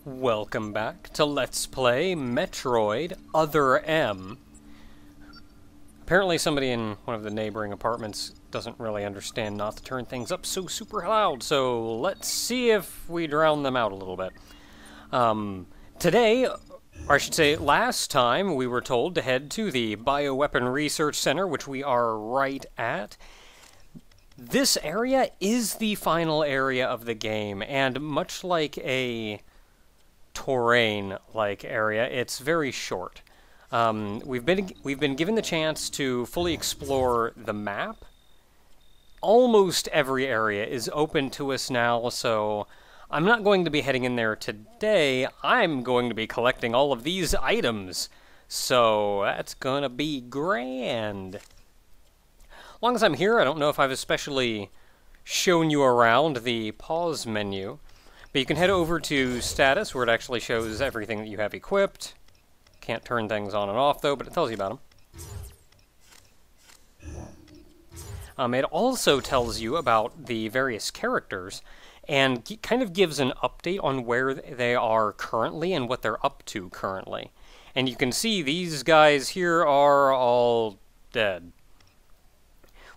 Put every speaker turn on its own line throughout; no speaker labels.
Welcome back to Let's Play Metroid Other M. Apparently somebody in one of the neighboring apartments doesn't really understand not to turn things up so super loud, so let's see if we drown them out a little bit. Today, or I should say last time, we were told to head to the Bioweapon Research Center, which we are right at. This area is the final area of the game, and much like a terrain-like area, it's very short. We've been given the chance to fully explore the map. Almost every area is open to us now, so I'm not going to be heading in there today. I'm going to be collecting all of these items, so that's gonna be grand. As long as I'm here, I don't know if I've especially shown you around the pause menu, but you can head over to status where it actually shows everything that you have equipped. Can't turn things on and off though, but it tells you about them. It also tells you about the various characters and kind of gives an update on where they are currently and what they're up to currently. And you can see these guys here are all dead,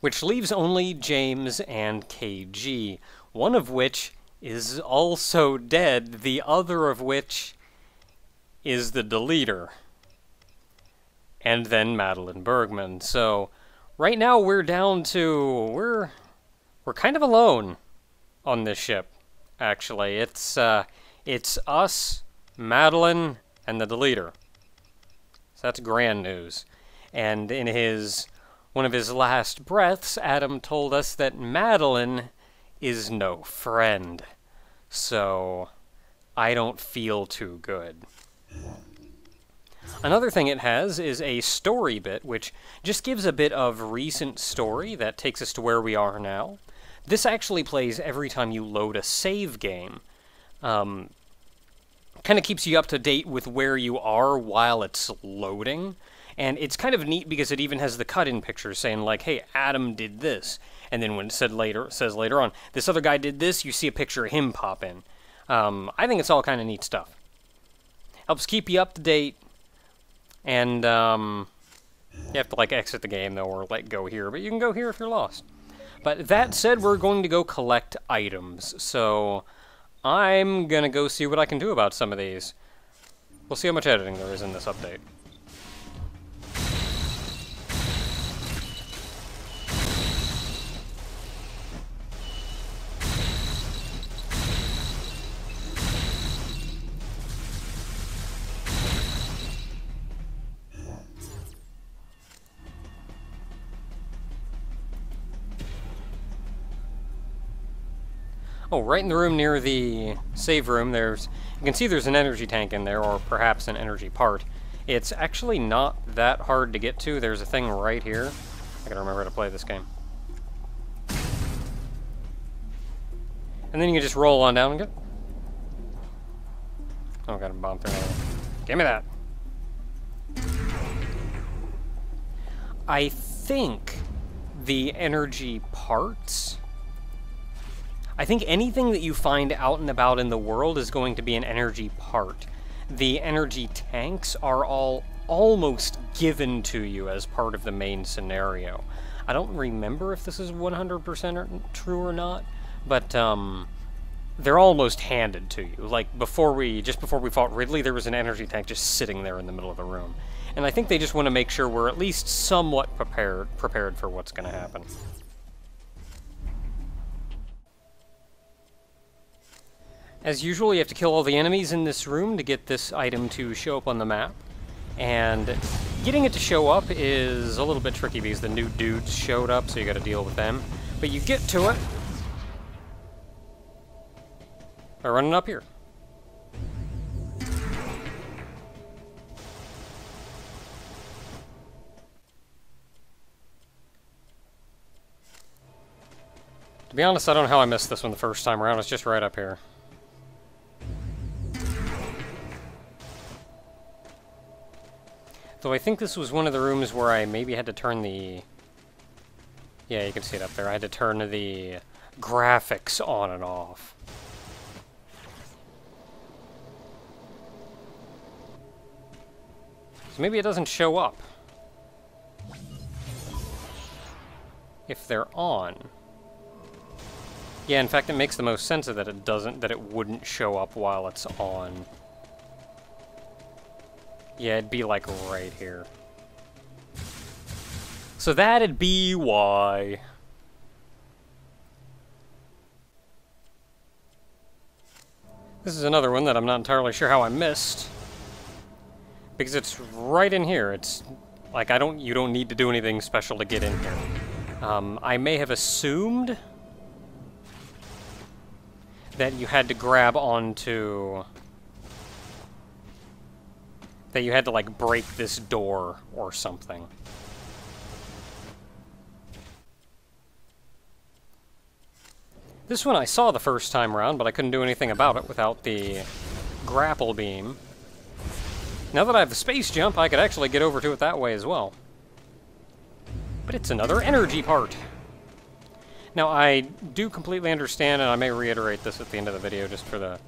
which leaves only James and KG, one of which is also dead, the other of which is the deleter, and then Madeline Bergman. So right now we're down to we're kind of alone on this ship. Actually, it's us, Madeline, and the deleter. So that's grand news. And in one of his last breaths, Adam told us that Madeline is no friend. So I don't feel too good. Another thing it has is a story bit, which just gives a bit of recent story that takes us to where we are now. This actually plays every time you load a save game. Kind of keeps you up to date with where you are while it's loading. And it's kind of neat because it even has the cut-in pictures saying like, hey, Adam did this. And then when it says later on, this other guy did this, you see a picture of him pop in. I think it's all kind of neat stuff. Helps keep you up to date. And you have to like exit the game though, or let go here. But you can go here if you're lost. But that said, we're going to go collect items. So I'm going to go see what I can do about some of these. We'll see how much editing there is in this update. Oh, right in the room near the save room, you can see there's an energy tank in there, or perhaps an energy part. It's actually not that hard to get to. There's a thing right here. I gotta remember how to play this game. And then you can just roll on down and get... Oh, got a bomb through there. Give me that. I think the energy parts... I think anything that you find out and about in the world is going to be an energy part. The energy tanks are all almost given to you as part of the main scenario. I don't remember if this is 100% true or not, but they're almost handed to you. Like just before we fought Ridley, there was an energy tank just sitting there in the middle of the room. And I think they just want to make sure we're at least somewhat prepared for what's going to happen. As usual, you have to kill all the enemies in this room to get this item to show up on the map. And getting it to show up is a little bit tricky because the new dudes showed up, so you gotta deal with them. But you get to it by running up here. To be honest, I don't know how I missed this one the first time around. It's just right up here. Though I think this was one of the rooms where I maybe had to turn the... Yeah, you can see it up there. I had to turn the graphics on and off. So maybe it doesn't show up if they're on. Yeah, in fact, it makes the most sense that it wouldn't show up while it's on. Yeah, it'd be like right here. So that'd be why. This is another one that I'm not entirely sure how I missed. Because it's right in here. It's like you don't need to do anything special to get in here. I may have assumed that you had to grab onto... that you had to, like, break this door or something. This one I saw the first time around, but I couldn't do anything about it without the grapple beam. Now that I have the space jump, I could actually get over to it that way as well. But it's another energy part. Now, I do completely understand, and I may reiterate this at the end of the video just for the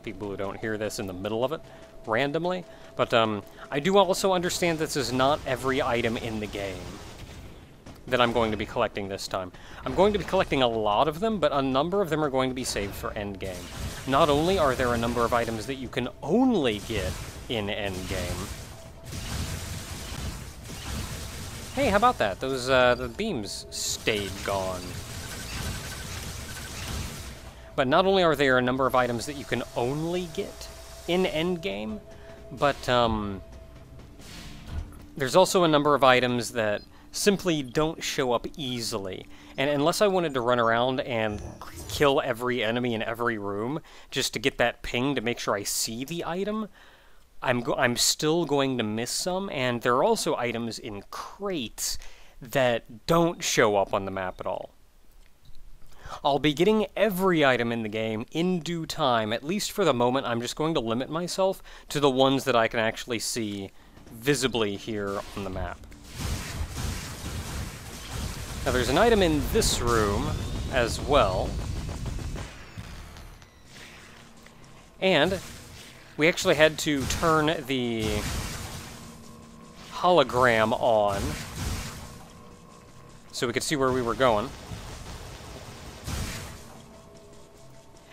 people who don't hear this in the middle of it randomly, but I do also understand this is not every item in the game that I'm going to be collecting this time. I'm going to be collecting a lot of them, but a number of them are going to be saved for endgame. Not only are there a number of items that you can only get in endgame. Hey, how about that? Those the beams stayed gone. But not only are there a number of items that you can only get in endgame, but there's also a number of items that simply don't show up easily. And unless I wanted to run around and kill every enemy in every room just to get that ping to make sure I see the item, I'm still going to miss some. And there are also items in crates that don't show up on the map at all. I'll be getting every item in the game in due time. At least for the moment, I'm just going to limit myself to the ones that I can actually see visibly here on the map. Now there's an item in this room as well. And we actually had to turn the hologram on so we could see where we were going.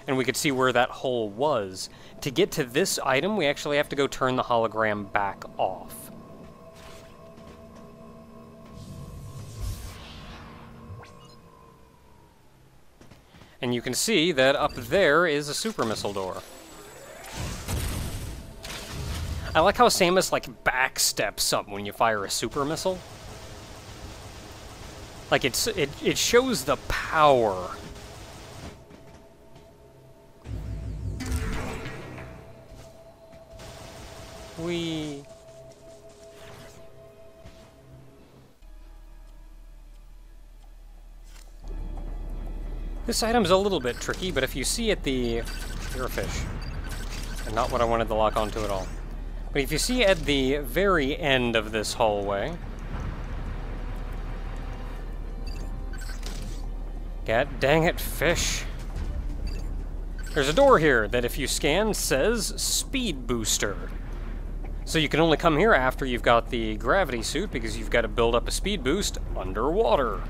And we could see where that hole was. To get to this item, we actually have to go turn the hologram back off. And you can see that up there is a super missile door. I like how Samus, like, backsteps up when you fire a super missile. Like, it shows the power. This item's a little bit tricky, but if you see at the... You're a fish. And not what I wanted to lock onto at all. But if you see at the very end of this hallway... God dang it, fish. There's a door here that if you scan says Speed Booster. So you can only come here after you've got the gravity suit because you've got to build up a speed boost underwater.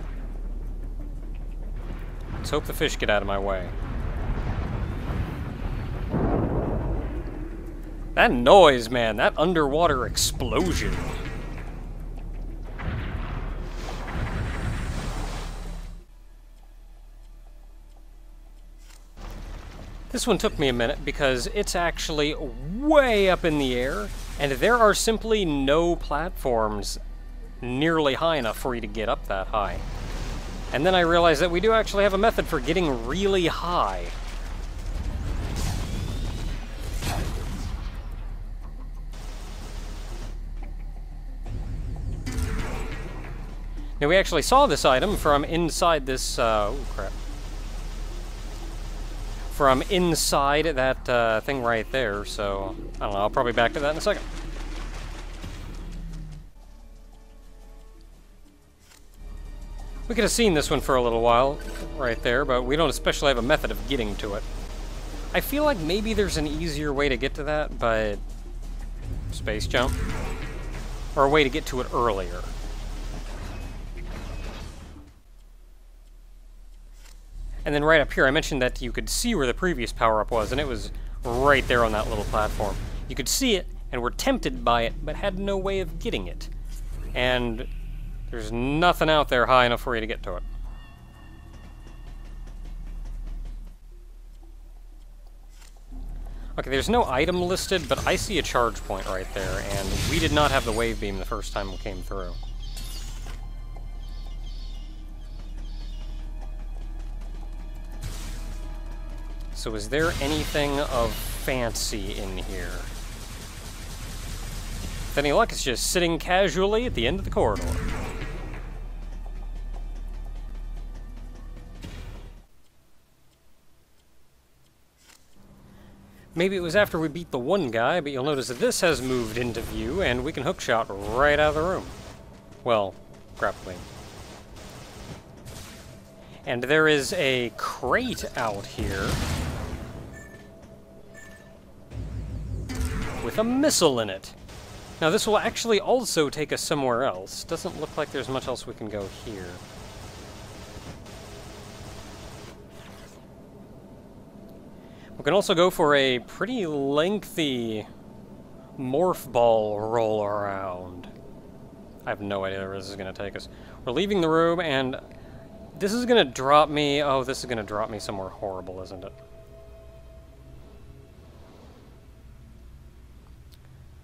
Let's hope the fish get out of my way. That noise, man, that underwater explosion. This one took me a minute because it's actually way up in the air, and there are simply no platforms nearly high enough for you to get up that high. And then I realized that we do actually have a method for getting really high. Now we actually saw this item from inside this, oh crap. From inside that thing right there, so I don't know, I'll probably back to that in a second. We could have seen this one for a little while right there, but we don't especially have a method of getting to it. I feel like maybe there's an easier way to get to that, but... Space jump. or a way to get to it earlier. And then right up here, I mentioned that you could see where the previous power-up was, and it was right there on that little platform. You could see it, and were tempted by it, but had no way of getting it. And there's nothing out there high enough for you to get to it. Okay, there's no item listed, but I see a charge point right there, and we did not have the wave beam the first time we came through. So is there anything of fancy in here? With any luck, it's just sitting casually at the end of the corridor. Maybe it was after we beat the one guy, but you'll notice that this has moved into view, and we can hookshot right out of the room. Well, grappling. And there is a crate out here with a missile in it. Now this will actually also take us somewhere else. Doesn't look like there's much else we can go here. We can also go for a pretty lengthy morph ball roll around. I have no idea where this is going to take us. We're leaving the room, and this is going to drop me... Oh, this is going to drop me somewhere horrible, isn't it?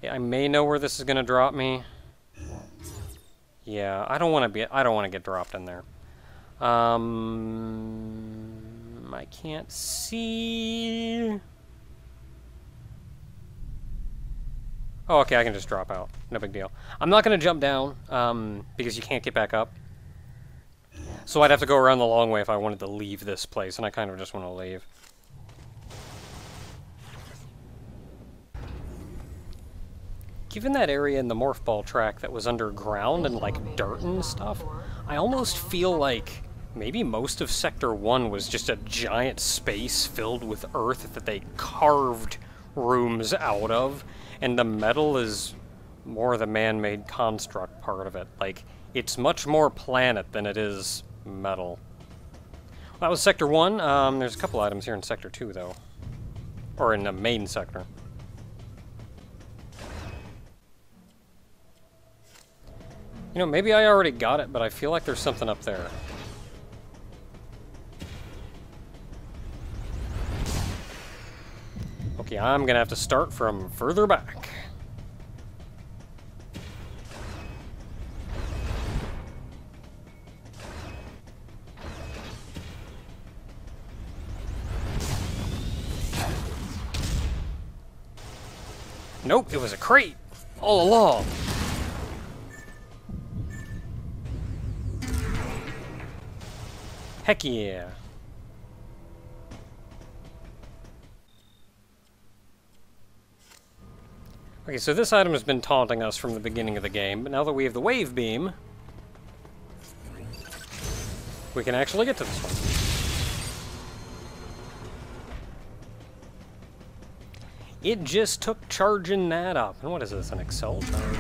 Yeah, I may know where this is going to drop me. Yeah, I don't want to get dropped in there. I can't see... Oh, okay, I can just drop out. No big deal. I'm not going to jump down, because you can't get back up. So I'd have to go around the long way if I wanted to leave this place, and I kind of just want to leave. Given that area in the morph ball track that was underground and, like, dirt and stuff, I almost feel like maybe most of Sector 1 was just a giant space filled with earth that they carved rooms out of, and the metal is more the man-made construct part of it. Like, it's much more planet than it is metal. Well, that was Sector 1. There's a couple items here in Sector 2, though. Or in the main sector. You know, maybe I already got it, but I feel like there's something up there. Okay, I'm gonna have to start from further back. Nope, it was a crate all along. Heck yeah. Okay, so this item has been taunting us from the beginning of the game, but now that we have the wave beam, we can actually get to this one. It just took charging that up. And what is this, an Excel charge?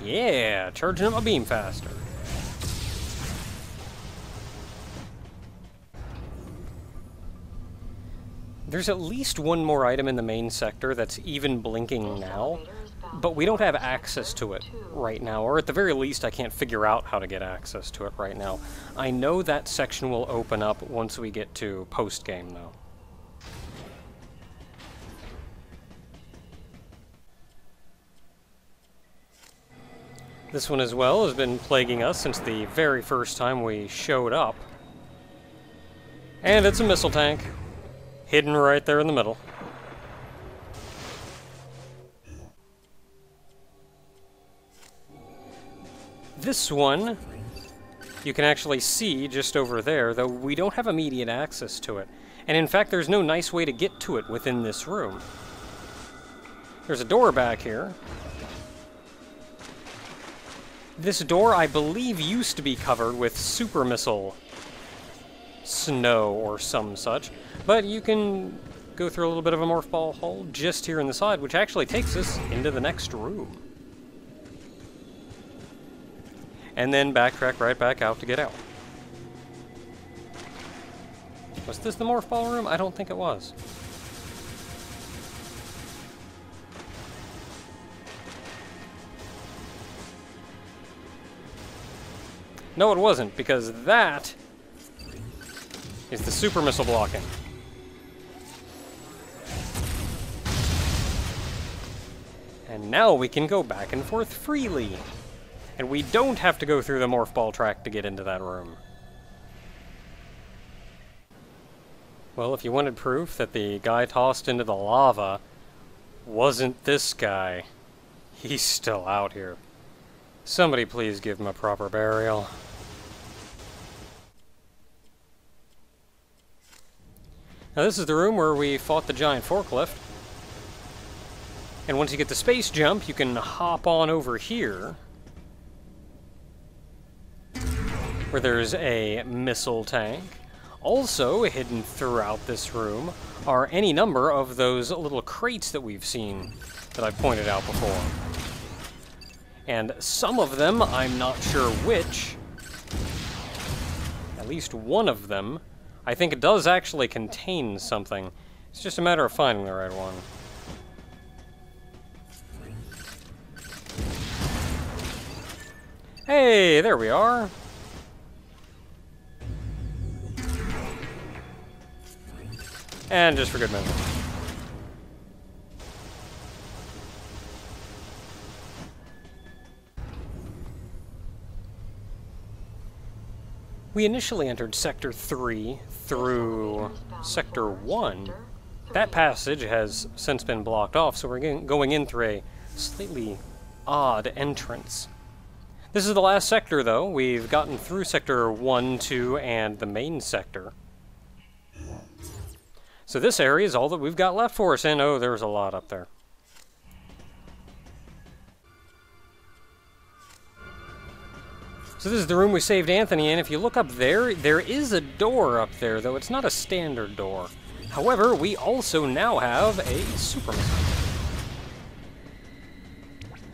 Yeah, charging up my beam faster. There's at least one more item in the main sector that's even blinking now, but we don't have access to it right now, or at the very least I can't figure out how to get access to it right now. I know that section will open up once we get to post-game, though. This one as well has been plaguing us since the very first time we showed up. And it's a missile tank. Hidden right there in the middle. This one, you can actually see just over there, though we don't have immediate access to it. And in fact, there's no nice way to get to it within this room. There's a door back here. This door, I believe, used to be covered with super missile snow or some such, but you can go through a little bit of a morph ball hole just here in the side, which actually takes us into the next room. and then backtrack right back out to get out. Was this the morph ball room? I don't think it was. No, it wasn't, because that is the super missile blocking. And now we can go back and forth freely. And we don't have to go through the morph ball track to get into that room. Well, if you wanted proof that the guy tossed into the lava wasn't this guy, he's still out here. Somebody please give him a proper burial. Now this is the room where we fought the giant forklift. And once you get the space jump, you can hop on over here, where there's a missile tank. Also hidden throughout this room are any number of those little crates that we've seen that I've pointed out before. And some of them, I'm not sure which, at least one of them, I think it does actually contain something. It's just a matter of finding the right one. Hey, there we are. And just for good measure. We initially entered Sector 3 through Sector 1. That passage has since been blocked off, so we're going in through a slightly odd entrance. This is the last sector, though. We've gotten through Sector 1, 2, and the main sector. So this area is all that we've got left for us, and oh, there's a lot up there. So this is the room we saved Anthony in. If you look up there, there is a door up there, though it's not a standard door. However, we also now have a super missile.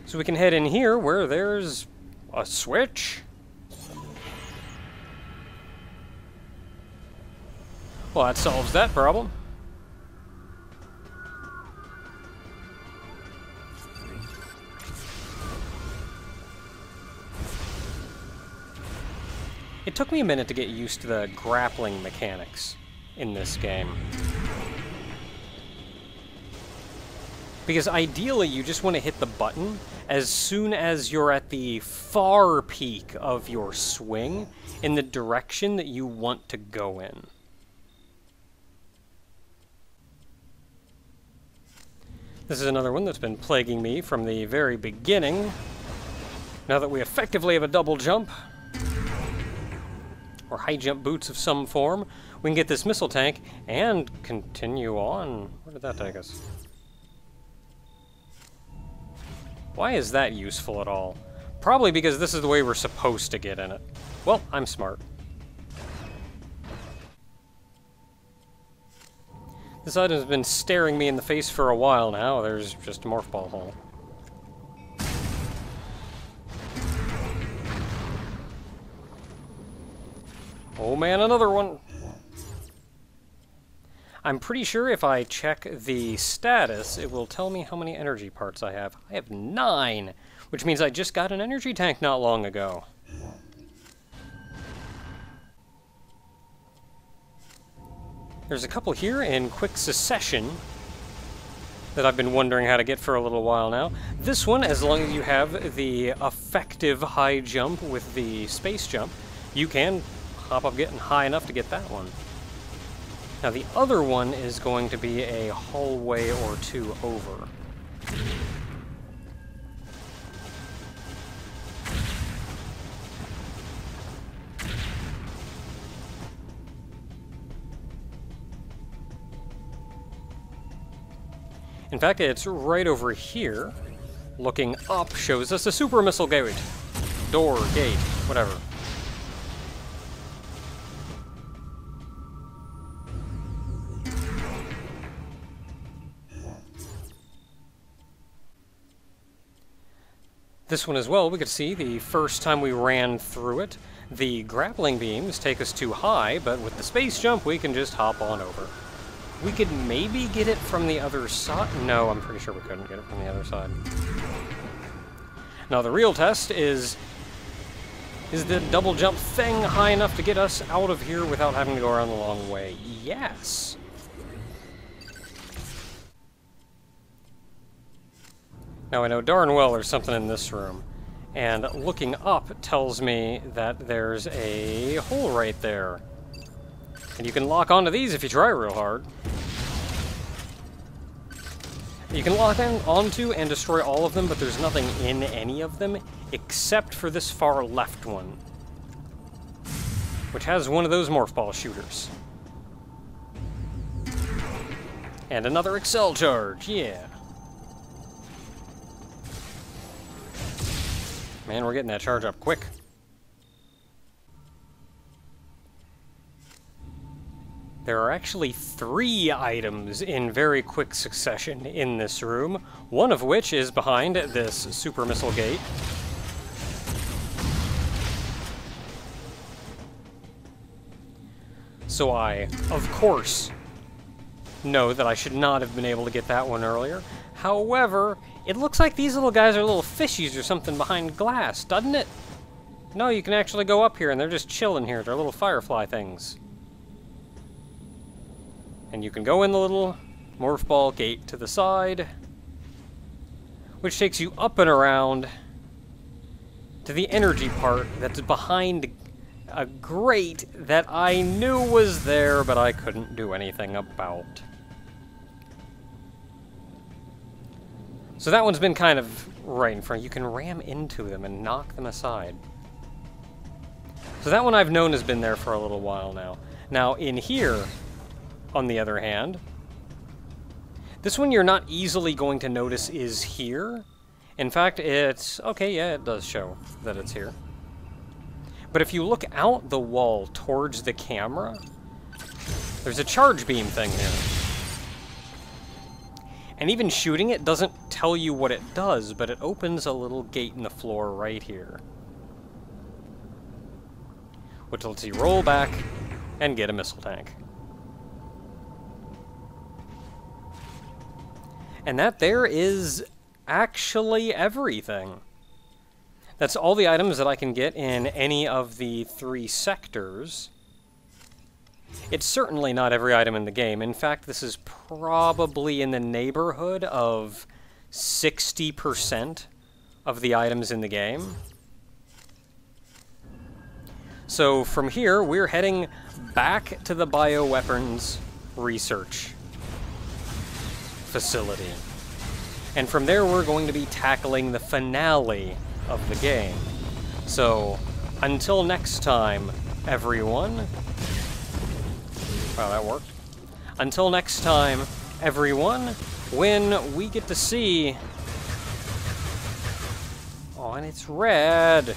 So we can head in here where there's a switch. Well, that solves that problem. It took me a minute to get used to the grappling mechanics in this game. Because ideally, you just want to hit the button as soon as you're at the far peak of your swing in the direction that you want to go in. This is another one that's been plaguing me from the very beginning. Now that we effectively have a double jump, or high jump boots of some form, we can get this missile tank and continue on. Where did that take us? Why is that useful at all? Probably because this is the way we're supposed to get in it. Well, I'm smart. This item has been staring me in the face for a while now. There's just a morph ball hole. Oh man, another one! I'm pretty sure if I check the status, it will tell me how many energy parts I have. I have 9, which means I just got an energy tank not long ago. There's a couple here in quick succession that I've been wondering how to get for a little while now. This one, as long as you have the effective high jump with the space jump, you can hop up getting high enough to get that one. Now the other one is going to be a hallway or two over. In fact, it's right over here. Looking up shows us a super missile gate. Door, gate, whatever. This one as well, we could see the first time we ran through it, the grappling beams take us too high, but with the space jump, we can just hop on over. We could maybe get it from the other side. No, I'm pretty sure we couldn't get it from the other side. Now, the real test is the double jump thing high enough to get us out of here without having to go around the long way? Yes. Now, I know darn well there's something in this room. And looking up tells me that there's a hole right there. And you can lock onto these if you try real hard. You can lock onto and destroy all of them, but there's nothing in any of them except for this far left one, which has one of those morph ball shooters. And another Excel charge, yeah. Man, we're getting that charge up quick. There are actually 3 items in very quick succession in this room, one of which is behind this super missile gate. So I, of course, know that I should not have been able to get that one earlier. However, it looks like these little guys are little fishies or something behind glass, doesn't it? No, you can actually go up here and they're just chilling here. They're little firefly things. And you can go in the little morph ball gate to the side, which takes you up and around to the energy part that's behind a grate that I knew was there, but I couldn't do anything about. So that one's been kind of right in front. You can ram into them and knock them aside. So that one I've known has been there for a little while now. Now, in here, on the other hand, this one you're not easily going to notice is here. In fact, it's... okay, yeah, it does show that it's here. But if you look out the wall towards the camera, there's a charge beam thing here. And even shooting it doesn't tell you what it does, but it opens a little gate in the floor right here, which lets you roll back and get a missile tank. And that there is actually everything. That's all the items that I can get in any of the 3 sectors. It's certainly not every item in the game. In fact, this is probably in the neighborhood of 60% of the items in the game. So from here, we're heading back to the bioweapons research facility. And from there, we're going to be tackling the finale of the game. So, until next time, everyone... Wow, that worked. Until next time, everyone, when we get to see... Oh, and it's red!